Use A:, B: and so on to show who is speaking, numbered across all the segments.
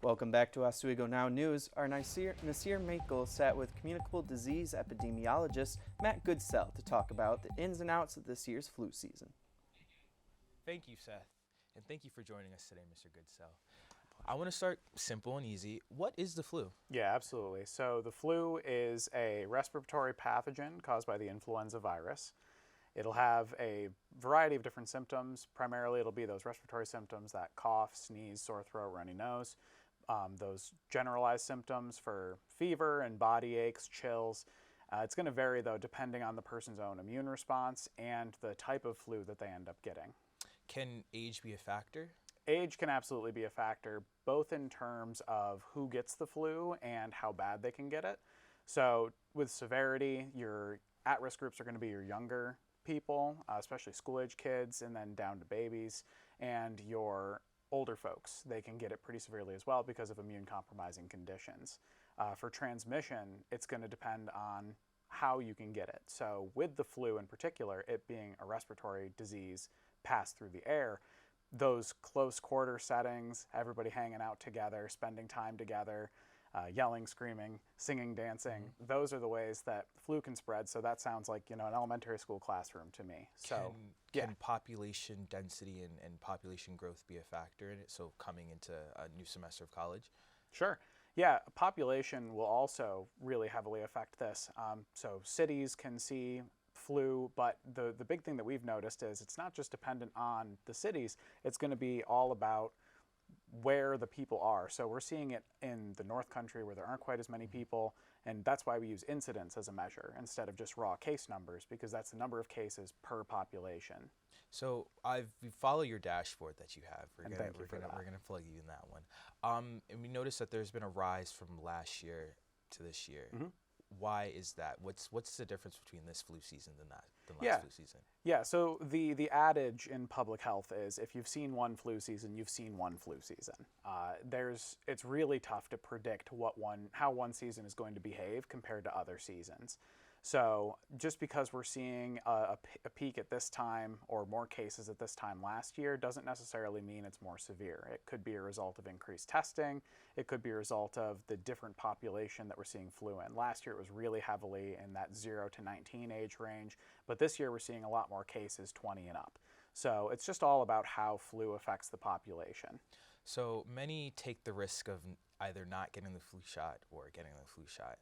A: Welcome back to Oswego Now News. Our Nasir Makel sat with communicable disease epidemiologist Matt Goodsell to talk about the ins and outs of this year's flu season.
B: Thank you, Seth, and thank you for joining us today, Mr. Goodsell. I want to start simple and easy. What is the flu?
C: Yeah, absolutely. So the flu is a respiratory pathogen caused by the influenza virus. It'll have a variety of different symptoms. Primarily, it'll be those respiratory symptoms, that cough, sneeze, sore throat, runny nose. Those generalized symptoms for fever and body aches, chills. It's going to vary, though, depending on the person's own immune response and the type of flu that they end up getting.
B: Can age be a factor?
C: Age can absolutely be a factor, both in terms of who gets the flu and how bad they can get it. So with severity, your at-risk groups are going to be your younger people, especially school-age kids, and then down to babies, and your older folks. They can get it pretty severely as well because of immune-compromising conditions. For transmission, it's going to depend on how you can get it. So with the flu in particular, it being a respiratory disease passed through the air, those close quarter settings, everybody hanging out together, spending time together, yelling, screaming, singing, dancing, those are the ways that flu can spread. So that sounds like, an elementary school classroom to me. So
B: can population density and population growth be a factor in it? So coming into a new semester of college?
C: Sure. Yeah, population will also really heavily affect this. So cities can see flu, but the big thing that we've noticed is it's not just dependent on the cities, it's going to be all about where the people are. So we're seeing it in the North Country where there aren't quite as many people, and that's why we use incidence as a measure instead of just raw case numbers, because that's the number of cases per population.
B: So we follow your dashboard that you have. We're going to plug you in that one. And we noticed that there's been a rise from last year to this year. Mm-hmm. Why is that? What's the difference between this flu season than last flu season?
C: Yeah, so the adage in public health is if you've seen one flu season, you've seen one flu season. It's really tough to predict how one season is going to behave compared to other seasons. So just because we're seeing a peak at this time or more cases at this time last year doesn't necessarily mean it's more severe. It could be a result of increased testing. It could be a result of the different population that we're seeing flu in. Last year it was really heavily in that 0 to 19 age range, but this year we're seeing a lot more cases 20 and up. So it's just all about how flu affects the population.
B: So many take the risk of either not getting the flu shot or getting the flu shot.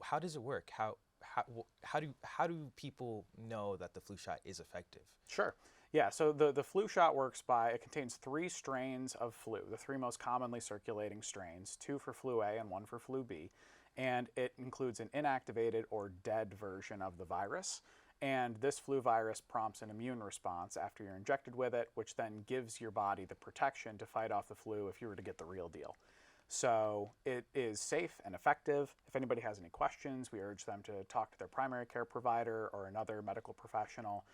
B: How does it work? How do people know that the flu shot is effective?
C: Sure. Yeah, so the flu shot works it contains 3 strains of flu, the 3 most commonly circulating strains, 2 for flu A and 1 for flu B, and it includes an inactivated or dead version of the virus. And this flu virus prompts an immune response after you're injected with it, which then gives your body the protection to fight off the flu if you were to get the real deal. So it is safe and effective. If anybody has any questions, we urge them to talk to their primary care provider or another medical professional.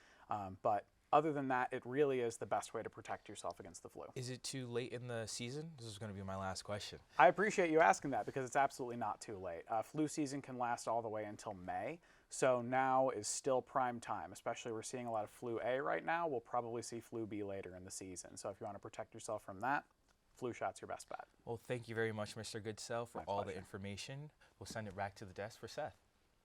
C: But other than that, it really is the best way to protect yourself against the flu.
B: Is it too late in the season? This is going to be my last question.
C: I appreciate you asking that because it's absolutely not too late. Flu season can last all the way until May. So now is still prime time, especially we're seeing a lot of flu A right now. We'll probably see flu B later in the season. So if you want to protect yourself from that, flu shot's your best bet.
B: Well, thank you very much, Mr. Goodsell, for
C: My
B: all
C: pleasure.
B: the information. We'll send it back to the desk for Seth.